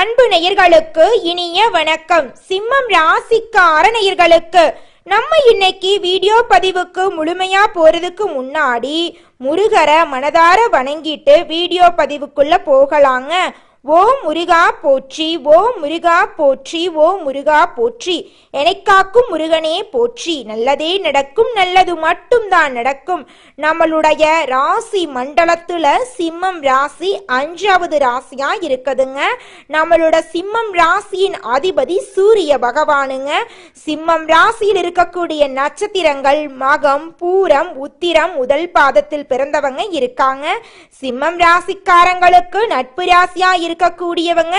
அன்பு நேயர்களுக்கு இனிய வணக்கம். சிம்மம் ராசிக்கார நேயர்களுக்கு நம்ம இன்னைக்கு வீடியோ பதிவுக்கு முழுமையா போறதுக்கு முன்னாடி முருகரை மனதார வணங்கிட்டு வீடியோ பதிவுக்குள்ள போகலாங்க. ஓ முருகா போற்றி, ஓ முருகா போற்றி, ஓ முருகா போற்றி, எனக்காக்கும் முருகனே போற்றி. நல்லதே நடக்கும், நல்லது மட்டும்தான் நடக்கும். நம்மளுடைய ராசி மண்டலத்துல சிம்மம் ராசி 5வது ராசியா இருக்குதுங்க. நம்மளோட சிம்மம் ராசியின் அதிபதி சூரிய பகவானுங்க. சிம்மம் ராசியில் இருக்கக்கூடிய நட்சத்திரங்கள் மகம், பூரம், உத்திரம் முதல் பாதத்தில் பிறந்தவங்க இருக்காங்க. சிம்மம் ராசிக்காரங்களுக்கு நட்பு ராசியா இருக்கக்கூடியவங்க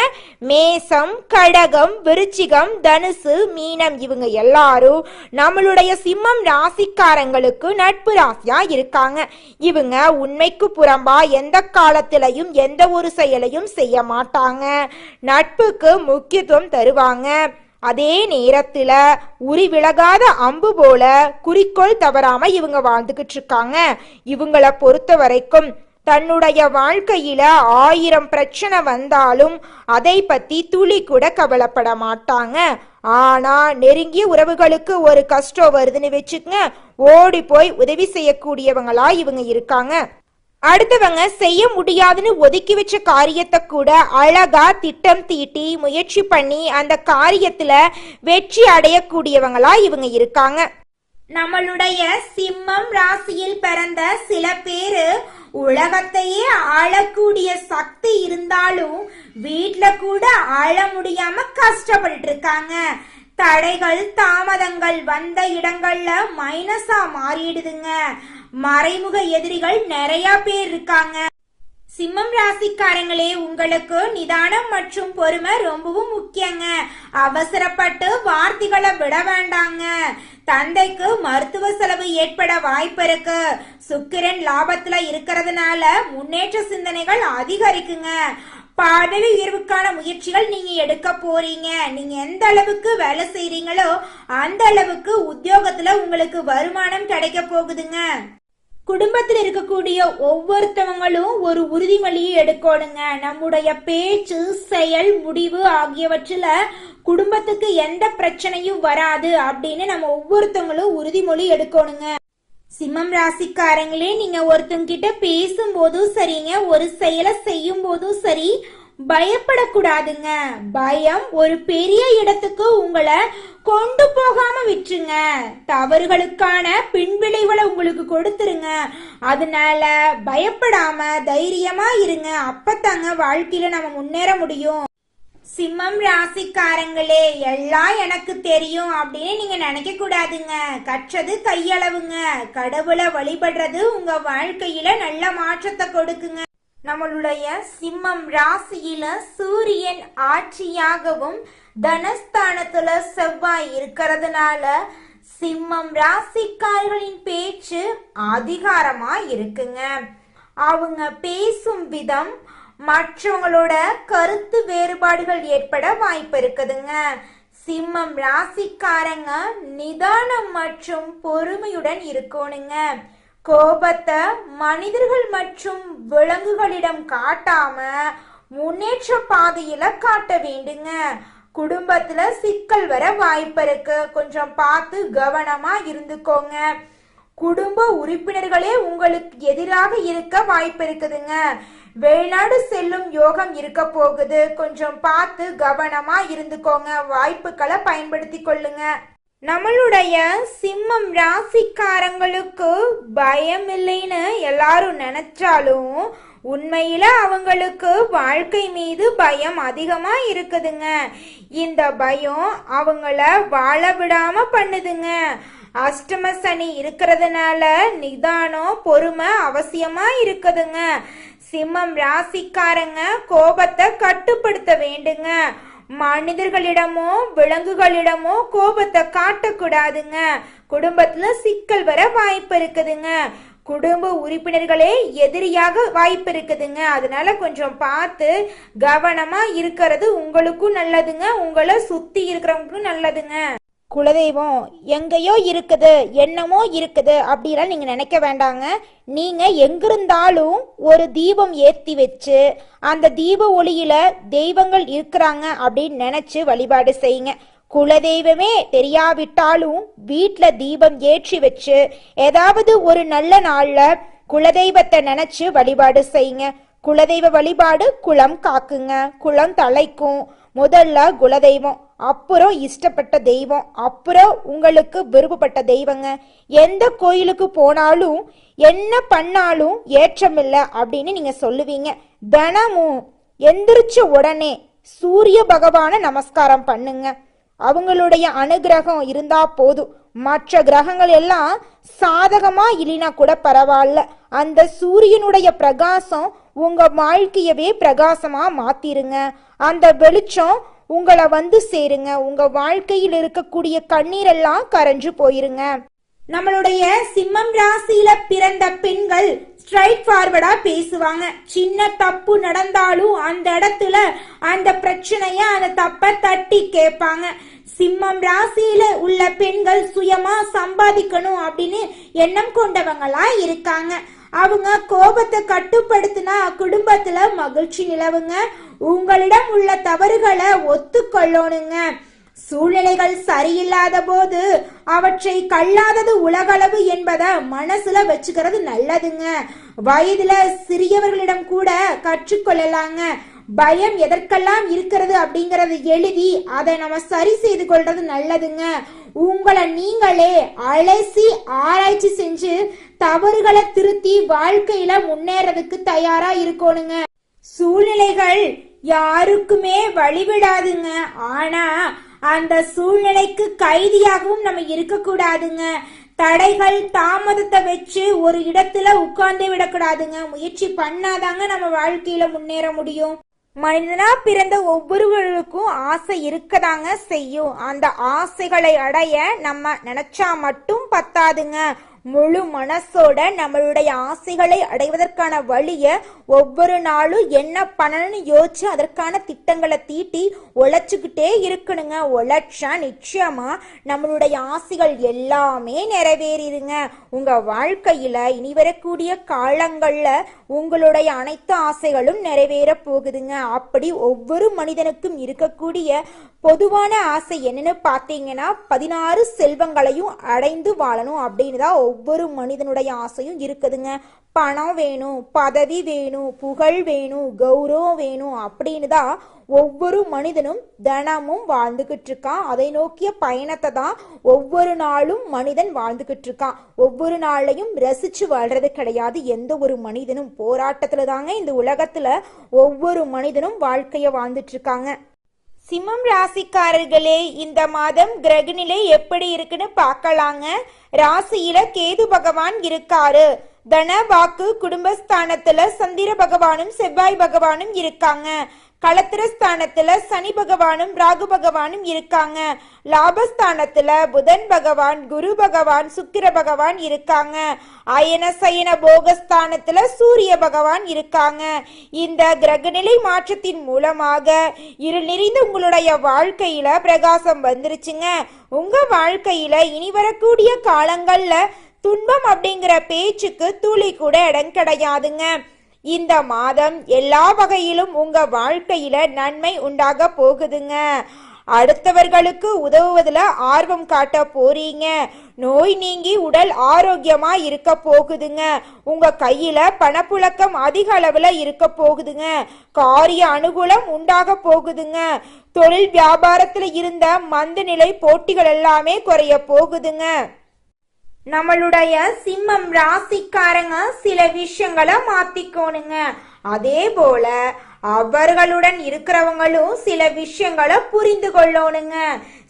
மேசம், கடகம், விருச்சிகம், தனுசு, மீனம். இவங்க எல்லாரும் நம்மளுடைய சிம்மம் ராசிக்காரங்களுக்கு நட்பு ராசியா இருக்காங்க. இவங்க உண்மைக்கு புறம்பா எந்த காலத்திலையும் எந்த ஒரு செயலையும் செய்ய மாட்டாங்க. நட்புக்கு முக்கியத்துவம் தருவாங்க. அதே நேரத்துல உரி விலகாத அம்பு போல குறிக்கோள் தவறாம இவங்க வாழ்ந்துகிட்டு இருக்காங்க. இவங்களை பொறுத்த வரைக்கும் தன்னுடைய வாழ்க்கையில 1000 பிரச்சனை வந்தாலும் அதை பத்தி துளி கூட கவலைப்பட மாட்டாங்க. ஆனா நெருங்கிய உறவுகளுக்கு ஒரு கஷ்டம் வருதுன்னு வச்சுக்கங்க, ஓடி போய் உதவி செய்யக்கூடியவங்களா இவங்க இருக்காங்க. அடுத்தவங்க செய்ய முடியாதுன்னு ஒதுக்கி வச்ச காரியத்தை கூட அழகா திட்டம் தீட்டி முயற்சி பண்ணி அந்த காரியத்துல வெற்றி அடையக்கூடியவங்களா இவங்க இருக்காங்க. நம்மளுடைய சிம்மம் ராசியில் பிறந்த சில பேரு உலகத்தையே ஆளக்கூடிய சக்தி இருந்தாலும் வீட்ல கூட ஆள முடியாம கஷ்டப்பட்டு இருக்காங்க. தடைகள் தாமதங்கள் வந்த இடங்கள்ல மைனஸா மாறிடுதுங்க. மறைமுக எதிரிகள் நிறைய பேர் இருக்காங்க. சிம்மம் ராசிக்காரங்களே, உங்களுக்கு நிதானம் மற்றும் பொறுமை ரொம்பவும் முக்கியங்க. அவசரப்பட்டு வார்த்தைகளை விட வேண்டாங்க. தந்தைக்கு மருத்துவ செலவு ஏற்பட வாய்ப்பு இருக்கு. சுக்கிரன் லாபத்துல இருக்கிறதுனால முன்னேற்ற சிந்தனைகள் அதிகரிக்குங்க. பதவி உயர்வுக்கான முயற்சிகள் நீங்க எடுக்க போறீங்க. நீங்க எந்த அளவுக்கு வேலை செய்றீங்களோ அந்த அளவுக்கு உத்தியோகத்துல உங்களுக்கு வருமானம் கிடைக்க போகுதுங்க. குடும்பத்தில் இருக்கக்கூடிய ஒவ்வொருத்தவங்களும் ஒரு உறுதிமொழியை எடுக்கணுங்க. நம்முடைய பேச்சு, செயல், முடிவு ஆகியவற்றில குடும்பத்துக்கு எந்த பிரச்சனையும் வராது அப்படின்னு நம்ம ஒவ்வொருத்தவங்களும் உறுதிமொழி எடுக்கணுங்க. சிம்மம் ராசிக்காரங்களே, நீங்க ஒருத்தங்க கிட்ட பேசும்போதும் சரிங்க, ஒரு செயலை செய்யும் போதும் சரி, பயப்படக்கூடாதுங்க. பயம் ஒரு பெரிய இடத்துக்கு உங்களை கொண்டு போகாம விட்டுருங்க. தவறுகளுக்கான பின்விளைவுகளை உங்களுக்கு கொடுத்துருங்க. அதனால பயப்படாம தைரியமா இருங்க. அப்பத்தாங்க வாழ்க்கையில நம்ம முன்னேற முடியும். சிம்மம் ராசிக்காரங்களே, எல்லாம் எனக்கு தெரியும் அப்படின்னு நீங்க நினைக்க கூடாதுங்க. கற்றது கையளவுங்க. கடவுளை வழிபடுறது உங்க வாழ்க்கையில நல்ல மாற்றத்தை கொடுக்குங்க. நம்மளுடைய சிம்மம் ராசியில சூரியன் ஆட்சியாகவும் தனஸ்தானத்துல செவ்வாய் இருக்கிறதுனால சிம்மம் ராசிக்காரர்களின் பேச்சு அதிகாரமா இருக்குங்க. அவங்க பேசும் விதம் மற்றவங்களோட கருத்து வேறுபாடுகள் ஏற்பட வாய்ப்பு இருக்குதுங்க. சிம்மம் ராசிக்காரங்க நிதானம் மற்றும் பொறுமையுடன் இருக்கணுங்க. கோபத்தை மனிதர்கள் மற்றும் விலங்குகளிடம் காட்டாம முன்னேற்ற பாதையில காட்ட வேண்டுங்க. குடும்பத்துல சிக்கல் வர வாய்ப்பு இருக்கு. கொஞ்சம் பார்த்து கவனமா இருந்துக்கோங்க. குடும்ப உறுப்பினர்களே உங்களுக்கு எதிராக இருக்க வாய்ப்பு இருக்குதுங்க. வெளிநாடு செல்லும் யோகம் இருக்க போகுது. கொஞ்சம் பார்த்து கவனமா இருந்துக்கோங்க. வாய்ப்புகளை பயன்படுத்தி கொள்ளுங்க. நம்மளுடைய சிம்மம் ராசிக்காரங்களுக்கு பயம் இல்லைன்னு எல்லாரும் நினைச்சாலும் உண்மையில அவங்களுக்கு வாழ்க்கை மீது பயம் அதிகமா இருக்குதுங்க. இந்த பயம் அவங்கள வாழ விடாம பண்ணுதுங்க. அஷ்டம சனி இருக்கிறதுனால நிதானம் பொறுமை அவசியமா இருக்குதுங்க. சிம்மம் ராசிக்காரங்க கோபத்தை கட்டுப்படுத்த வேண்டுங்க. மனிதர்களிடமோ விலங்குகளிடமோ கோபத்தை காட்டக்கூடாதுங்க. குடும்பத்துல சிக்கல் வர வாய்ப்பு இருக்குதுங்க. குடும்ப உறுப்பினர்களே எதிரியாக வாய்ப்பு இருக்குதுங்க. அதனால கொஞ்சம் பார்த்து கவனமா இருக்கிறது உங்களுக்கும் நல்லதுங்க. உங்களை சுத்தி இருக்கிறவங்களுக்கும் நல்லதுங்க. குலதெய்வம் எங்கேயோ இருக்குது, என்னமோ இருக்குது அப்படிலாம் நீங்க நினைக்க வேண்டாங்க. நீங்க எங்கிருந்தாலும் ஒரு தீபம் ஏத்தி வச்சு அந்த தீப ஒளியில தெய்வங்கள் இருக்கிறாங்க அப்படின்னு நினைச்சு வழிபாடு செய்யுங்க. குலதெய்வமே தெரியாவிட்டாலும் வீட்டுல தீபம் ஏற்றி வச்சு ஏதாவது ஒரு நல்ல நாள்ல குலதெய்வத்தை நினைச்சு வழிபாடு செய்யுங்க. குலதெய்வ வழிபாடு குலம் காக்குங்க, குலம் தலைக்கும். முதல்ல குலதெய்வம், அப்புறம் இஷ்டப்பட்ட தெய்வம், அப்புறம் உங்களுக்கு விருப்பப்பட்ட தெய்வங்க. எந்த கோயிலுக்கு போனாலும் என்ன பண்ணாலும் ஏற்றமில்லை அப்படின்னு நீங்க சொல்லுவீங்க. தினமும் எந்திரிச்ச உடனே சூரிய பகவான நமஸ்காரம் பண்ணுங்க. அவங்களுடைய அனுகிரகம் இருந்தா போதும். மற்ற கிரகங்கள் எல்லாம் சாதகமா இல்லைனா கூட பரவாயில்ல, அந்த சூரியனுடைய பிரகாசம் உங்க வாழ்க்கையவே பிரகாசமா மாத்திருங்க. அந்த வெளிச்சம் உங்களை வந்து சேருங்க. உங்க வாழ்க்கையில் இருக்கக்கூடிய கண்ணீரெல்லாம் கரைஞ்சு போயிருங்க. நம்மளுடைய சிம்மம் ராசியில பிறந்த பெண்கள் ஸ்ட்ரைட் ஃபார்வர்டா பேசுவாங்க. சின்ன தப்பு நடந்தாலும் அந்த இடத்துல அந்த பிரச்சனைய அந்த தப்ப தட்டி கேட்பாங்க. சிம்மம் ராசியில உள்ள பெண்கள் சுயமா சம்பாதிக்கணும் அப்படின்னு எண்ணம் கொண்டவங்களா இருக்காங்க. அவங்க கோபத்தை கட்டுப்படுத்தினா குடும்பத்துல மகிழ்ச்சி நிலவுங்க. உங்களிடம் உள்ள தவறுகளை ஒத்துக்கொள்ளணுங்க. சூழ்நிலைகள் சரியில்லாத போது அவற்றை கல்லாதது உலகளவு என்பதை மனசுல வச்சுக்கிறது நல்லதுங்க. வயதுல சிறியவர்களிடம் கூட கற்றுக்கொள்ளலாங்க. பயம் எதற்கெல்லாம் இருக்கிறது அப்படிங்கறது எழுதி அதை நம்ம சரி செய்து கொள்றது நல்லதுங்க. உங்களை நீங்களே அலசி ஆராய்ச்சி செஞ்சு தவறுகளை திருத்தி வாழ்க்கையில முன்னேறதுக்கு தயாரா இருக்கணுங்க. சூழ்நிலைகள் யாருக்குமே வழிவிடாதுங்க. ஆனா அந்த சூழ்நிலைக்கு கைதியாகவும் நம்ம இருக்க கூடாதுங்க. தடைகள் தாமதத்தை வச்சு ஒரு இடத்துல உட்கார்ந்து விடக்கூடாதுங்க. முயற்சி பண்ணாதாங்க நம்ம வாழ்க்கையில முன்னேற முடியும். மனிதனா பிறந்த ஒவ்வொருவருக்கும் ஆசை இருக்கதாங்க செய்யும். அந்த ஆசைகளை அடைய நம்ம நினைச்சா மட்டும் பத்தாதுங்க. முழு மனசோட நம்மளுடைய ஆசைகளை அடைவதற்கான வழிய ஒவ்வொரு நாளும் என்ன பண்ணணும்னு யோசிச்சு அதற்கான திட்டங்களை தீட்டி உழைச்சுக்கிட்டே இருக்கணுங்க. உழைச்சா நிச்சயமா நம்மளுடைய ஆசைகள் எல்லாமே நிறைவேறிடுங்க. உங்க வாழ்க்கையில இனி வரக்கூடிய காலங்கள்ல உங்களுடைய அனைத்து ஆசைகளும் நிறைவேற போகுதுங்க. அப்படி ஒவ்வொரு மனிதனுக்கும் இருக்கக்கூடிய பொதுவான ஆசை என்னன்னு பார்த்தீங்கன்னா 16 செல்வங்களையும் அடைந்து வாழணும் அப்படின்னு தான் ஒவ்வொரு மனிதனுடைய ஆசையும் இருக்குதுங்க. பணம் வேணும், பதவி வேணும், புகழ் வேணும், கௌரவம் வேணும் அப்படின்னு தான் ஒவ்வொரு மனிதனும் தினமும் வாழ்ந்துகிட்டு இருக்கான். அதை நோக்கிய பயணத்தை தான் ஒவ்வொரு நாளும் மனிதன் வாழ்ந்துகிட்டு இருக்கான். ஒவ்வொரு நாளையும் ரசிச்சு வாழ்றது கிடையாது. எந்த ஒரு மனிதனும் போராட்டத்துல தாங்க இந்த உலகத்துல ஒவ்வொரு மனிதனும் வாழ்க்கைய வாழ்ந்துட்டு இருக்காங்க. சிம்மம் ராசிக்காரர்களே, இந்த மாதம் கிரகநிலை எப்படி இருக்குன்னு பார்க்கலாங்க. ராசியில கேது பகவான் இருக்காரு. தன வாக்கு குடும்பஸ்தானத்துல சந்திர பகவானும் செவ்வாய் பகவானும் இருக்காங்க. களத்திரஸ்தானத்துல சனி பகவானும் ராகு பகவானும் இருக்காங்க. லாபஸ்தானத்துல புதன் பகவான், குரு பகவான், சுக்கிர பகவான் இருக்காங்க. அயன சயன போகஸ்தானத்துல சூரிய பகவான் இருக்காங்க. இந்த கிரகநிலை மாற்றத்தின் மூலமாக இருள் நிறைந்த உங்களுடைய வாழ்க்கையில பிரகாசம் வந்துருச்சுங்க. உங்க வாழ்க்கையில இனி வரக்கூடிய காலங்கள்ல துன்பம் அப்படிங்கிற பேச்சுக்கு துளி கூட இடம் கிடையாதுங்க. இந்த மாதம் எல்லா வகையிலும் உங்க வாழ்க்கையில நன்மை உண்டாக போகுதுங்க. அடுத்தவர்களுக்கு உதவுவதுல ஆர்வம் காட்ட போறீங்க. நோய் நீங்கி உடல் ஆரோக்கியமா இருக்க போகுதுங்க. உங்க கையில பணப்புழக்கம் அதிக அளவுல இருக்க போகுதுங்க. காரிய அனுகூலம் உண்டாக போகுதுங்க. தொழில் வியாபாரத்துல இருந்த மந்த நிலை போட்டிகள் எல்லாமே குறைய போகுதுங்க. நம்மளுடைய சிம்மம் ராசிக்காரங்க சில விஷயங்களை மாத்திக்கோணுங்க. அதே போல அவர்களுடன் இருக்கிறவங்களும் சில விஷயங்களை புரிந்து கொள்ளணுங்க.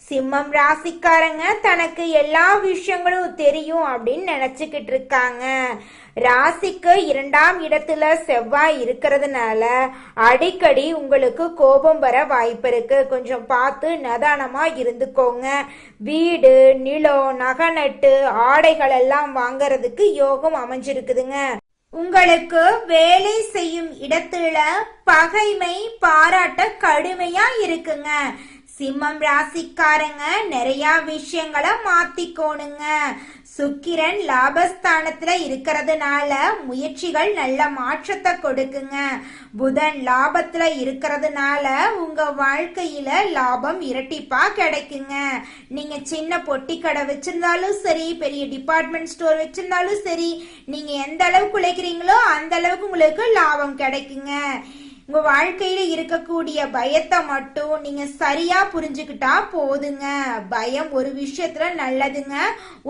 சிம்மம் ராசிக்காரங்க தனக்கு எல்லா விஷயங்களும் தெரியும் அப்படின்னு நினைச்சுக்கிட்டு இருக்காங்க. ராசிக்கு 2ஆம் இடத்துல செவ்வாய் இருக்கிறதுனால அடிக்கடி உங்களுக்கு கோபம் வர வாய்ப்பு இருக்கு. கொஞ்சம் பார்த்து நிதானமா இருந்துக்கோங்க. வீடு, நிலம், நகநட்டு, ஆடைகள் எல்லாம் வாங்கறதுக்கு யோகம் அமைஞ்சிருக்குதுங்க. உங்களுக்கு வேலை செய்யும் இடத்துல பகைமை பாராட்ட கடுமையா இருக்குங்க. சிம்மம் ராசிக்காரங்க நிறைய விஷயங்களை மாத்திக்கோணுங்க. சுக்கிரன் லாபஸ்தானத்துல இருக்கிறதுனால முயற்சிகள் நல்ல மாற்றத்தை கொடுக்குங்க. புதன் லாபத்துல இருக்கிறதுனால உங்க வாழ்க்கையில லாபம் இரட்டிப்பா கிடைக்குங்க. நீங்க சின்ன பொட்டி கடை வச்சிருந்தாலும் சரி, பெரிய டிபார்ட்மெண்ட் ஸ்டோர் வச்சிருந்தாலும் சரி, நீங்க எந்த அளவுக்கு உழைக்கிறீங்களோ அந்த அளவுக்கு உங்களுக்கு லாபம் கிடைக்குங்க. உங்க வாழ்க்கையில இருக்கக்கூடிய பயத்தை மட்டும் நீங்க சரியா புரிஞ்சுக்கிட்டா போதுங்க. பயம் ஒரு விஷயத்துல நல்லதுங்க,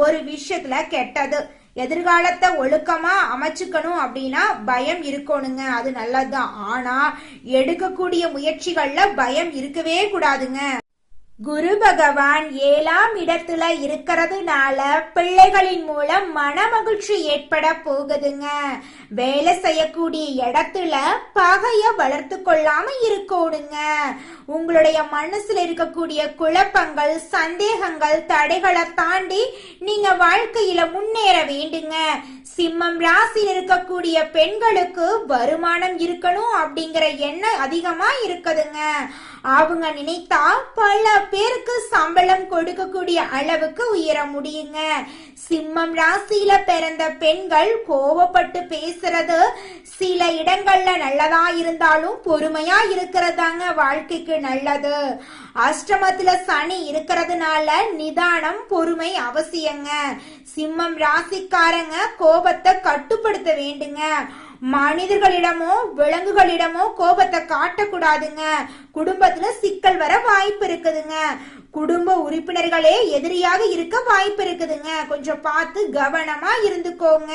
ஒரு விஷயத்துல கெட்டது. எதிர்காலத்தை ஒழுக்கமா அமைச்சுக்கணும் அப்படின்னா பயம் இருக்கணுங்க, அது நல்லதுதான். ஆனா எடுக்கக்கூடிய முயற்சிகள்ல பயம் இருக்கவே கூடாதுங்க. குரு பகவான் 7ஆம் இடத்துல இருக்கிறதுனால பிள்ளைகளின் மூலம் மன மகிழ்ச்சி ஏற்பட போகுதுங்க. வேலை செய்யக்கூடிய இடத்துல பகைய வளர்த்து கொள்ளாம இருக்கணுங்க. உங்களுடைய மனசுல இருக்கக்கூடிய குழப்பங்கள், சந்தேகங்கள், தடைகளை தாண்டி நீங்க வாழ்க்கையில முன்னேற வேண்டுங்க. சிம்மம் ராசியில் இருக்கக்கூடிய பெண்களுக்கு வருமானம் இருக்கணும் அப்படிங்கிற எண்ணம் அதிகமா இருக்குதுங்க. அவங்க நினைத்தா பல பேருக்கு சம்பளம் கொடுக்கக்கூடிய அளவுக்கு உயர முடியுங்க. சிம்மம் ராசியில பிறந்த பெண்கள் கோவப்பட்டு பேசுறது சில இடங்கள்ல நல்லதா இருந்தாலும் பொறுமையா இருக்கிறதாங்க வாழ்க்கைக்கு நல்லது. அஷ்டமத்துல சனி இருக்கிறதுனால நிதானம், பொறுமை அவசியங்க. சிம்மம் ராசிக்காரங்க கோபத்தை கட்டுப்படுத்த வேண்டுங்க. மனிதர்களிடமோ விலங்குகளிடமோ கோபத்தை காட்டக்கூடாதுங்க. குடும்பத்துல சிக்கல் வர வாய்ப்பு இருக்குதுங்க. குடும்ப உறுப்பினர்களே எதிரியாக இருக்க வாய்ப்பு இருக்குதுங்க. கொஞ்சம் பார்த்து கவனமா இருந்துக்கோங்க.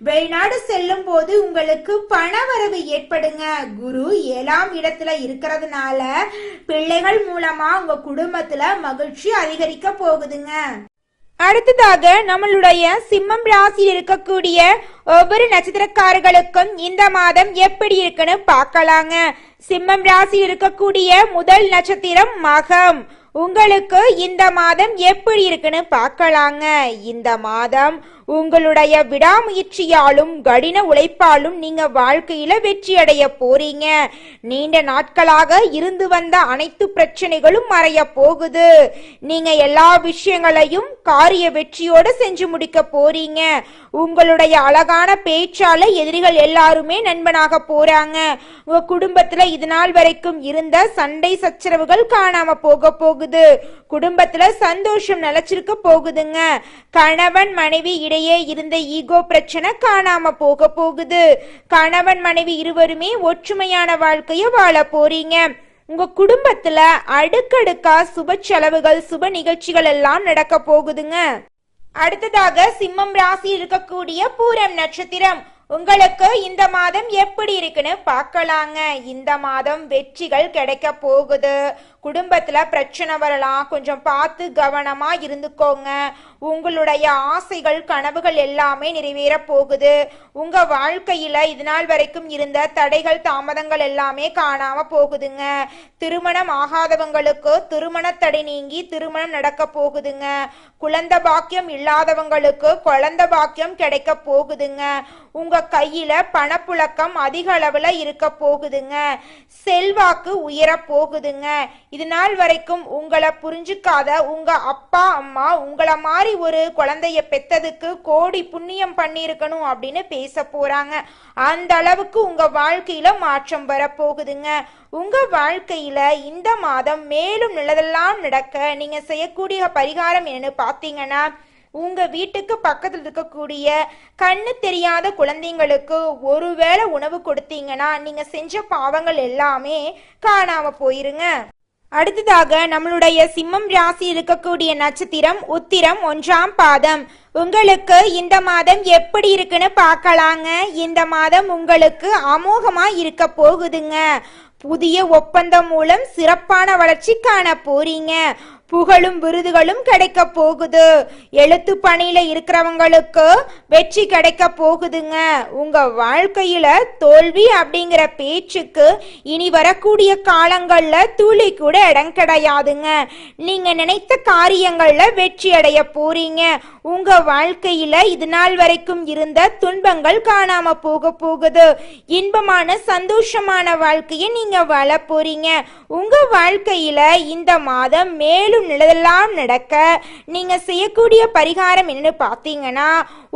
வெளிநாடு செல்லும் போது உங்களுக்கு பணவரவு ஏற்படுங்க. குரு 7ஆம் இடத்துல இருக்கிறதுனால பிள்ளைகள் மூலமா உங்க குடும்பத்துல மகிழ்ச்சி அதிகரிக்க போகுதுங்க. அடுத்ததாக நம்மளுடைய சிம்மம் ராசியில் இருக்கக்கூடிய ஒவ்வொரு நட்சத்திரக்காரர்களுக்கும் இந்த மாதம் எப்படி இருக்குன்னு பார்க்கலாங்க. சிம்மம் ராசியில் இருக்கக்கூடிய முதல் நட்சத்திரம் மகம். உங்களுக்கு இந்த மாதம் எப்படி இருக்குன்னு பார்க்கலாங்க. இந்த மாதம் உங்களுடைய விடாமுயற்சியாலும் கடின உழைப்பாலும் நீங்க வாழ்க்கையில வெற்றி அடைய போறீங்க. நீண்ட நாட்களாக இருந்து வந்த அனைத்து பிரச்சனைகளும் மறைய போகுது. நீங்க எல்லா விஷயங்களையும் காரிய வெற்றியோட செஞ்சு முடிக்க போறீங்க. உங்களுடைய அழகான பேச்சால எதிரிகள் எல்லாருமே நண்பனாக போறாங்க. உங்க குடும்பத்துல இது நாள் வரைக்கும் இருந்த சண்டை சச்சரவுகள் காணாம போக போகுது. குடும்பத்துல சந்தோஷம் நிலைச்சிருக்க போகுதுங்க. கணவன் மனைவி இடையே இருந்த ஈகோ பிரச்சனை காணாம போக போகுது. கணவன் மனைவி இருவருமே ஒற்றுமையான வாழ்க்கைய வாழ போறீங்க. உங்க குடும்பத்துல அடுக்கடுக்கா சுப செலவுகள், சுப நிகழ்ச்சிகள் எல்லாம் நடக்க போகுதுங்க. அடுத்ததாக சிம்மம் ராசி இருக்கக்கூடிய பூரம் நட்சத்திரம். உங்களுக்கு இந்த மாதம் எப்படி இருக்குன்னு பார்க்கலாங்க. இந்த மாதம் வெற்றிகள் கிடைக்க போகுது. குடும்பத்துல பிரச்சனை வரலாம், கொஞ்சம் பார்த்து கவனமா இருந்துக்கோங்க. உங்களுடைய ஆசைகள், கனவுகள் எல்லாமே நிறைவேற போகுது. உங்க வாழ்க்கையில இது நாள் வரைக்கும் இருந்த தடைகள், தாமதங்கள் எல்லாமே காணாம போகுதுங்க. திருமணம் ஆகாதவங்களுக்கு திருமண தடை நீங்கி திருமணம் நடக்க போகுதுங்க. குழந்தை பாக்கியம் இல்லாதவங்களுக்கு குழந்தை பாக்கியம் கிடைக்க போகுதுங்க. உங்க கையில பணப்புழக்கம் அதிக அளவுல இருக்க போகுதுங்க. செல்வாக்கு உயர போகுதுங்க. இது நாள் வரைக்கும் உங்களை புரிஞ்சுக்காத உங்க அப்பா அம்மா உங்களை மாதிரி ஒரு குழந்தைய பெத்ததுக்கு கோடி புண்ணியம் பண்ணியிருக்கணும் அப்படின்னு பேச போறாங்க. அந்த அளவுக்கு உங்க வாழ்க்கையில மாற்றம் வர போகுதுங்க. உங்க வாழ்க்கையில இந்த மாதம் மேலும் நல்லதெல்லாம் நடக்க நீங்க செய்யக்கூடிய பரிகாரம் என்னன்னு பாத்தீங்கன்னா, உங்க வீட்டுக்கு பக்கத்தில் இருக்கக்கூடிய கண்ணு தெரியாத குழந்தைங்களுக்கு ஒருவேளை உணவு கொடுத்தீங்கன்னா நீங்க செஞ்ச பாவங்கள் எல்லாமே காணாம போயிருங்க. அடுத்ததாக நம்மளுடைய சிம்மம் ராசி இருக்கக்கூடிய நட்சத்திரம் உத்திரம் 1ஆம் பாதம். உங்களுக்கு இந்த மாதம் எப்படி இருக்குன்னு பார்க்கலாங்க. இந்த மாதம் உங்களுக்கு அமோகமா இருக்க போகுதுங்க. புதிய ஒப்பந்தம் மூலம் சிறப்பான வளர்ச்சி காண போறீங்க. புகழும் விருதுகளும் கிடைக்க போகுது. எழுத்து பணியில இருக்கிறவங்களுக்கு வெற்றி கிடைக்க போகுதுங்க. உங்க வாழ்க்கையில தோல்வி அப்படிங்கிற பேச்சுக்கு இனி வரக்கூடிய காலங்கள்ல துளி கூட இடம் கிடையாதுங்க. நீங்க நினைத்த காரியங்கள்ல வெற்றி அடைய போறீங்க. உங்க வாழ்க்கையில இது நாள் வரைக்கும் இருந்த துன்பங்கள் காணாம போகுது. இன்பமான சந்தோஷமான வாழ்க்கையை நீங்க வாழ போறீங்க. உங்க வாழ்க்கையில இந்த மாதம் மேலும் நல்லதெல்லாம் நடக்க நீங்க செய்யக்கூடிய பரிகாரம் என்னன்னு பாத்தீங்கன்னா,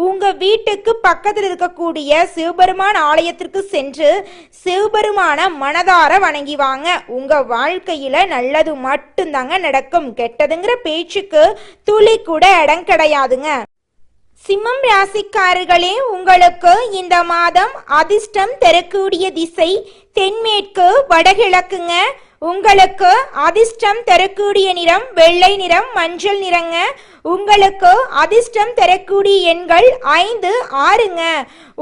உங்க வீட்டுக்கு பக்கத்தில் இருக்கக்கூடிய சிவபெருமான் ஆலயத்திற்கு சென்று சிவபெருமான மனதார வணங்கி வாங்க. உங்க வாழ்க்கையில நல்லது மட்டும்தாங்க நடக்கும். கெட்டதுங்கிற பேச்சுக்கு துளி கூட இடம் கிடையாதுங்க. சிம்மம் ராசிக்காரர்களே, உங்களுக்கு இந்த மாதம் அதிர்ஷ்டம் தரக்கூடிய திசை தென்மேற்கு வடகிழக்குங்க. உங்களுக்கு அதிர்ஷ்டம் தரக்கூடிய நிறம் வெள்ளை நிறம், மஞ்சள் நிறங்க. உங்களுக்கு அதிர்ஷ்டம் தரக்கூடிய எண்கள் 5, 6ங்க.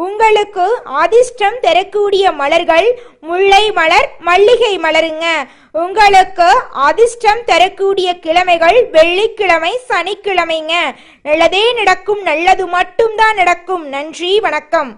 உங்களுக்கு அதிர்ஷ்டம் தரக்கூடிய மலர்கள் முல்லை மலர், மல்லிகை மலருங்க. உங்களுக்கு அதிர்ஷ்டம் தரக்கூடிய கிழமைகள் வெள்ளிக்கிழமை, சனிக்கிழமைங்க. நல்லதே நடக்கும், நல்லது மட்டும்தான் நடக்கும். நன்றி, வணக்கம்.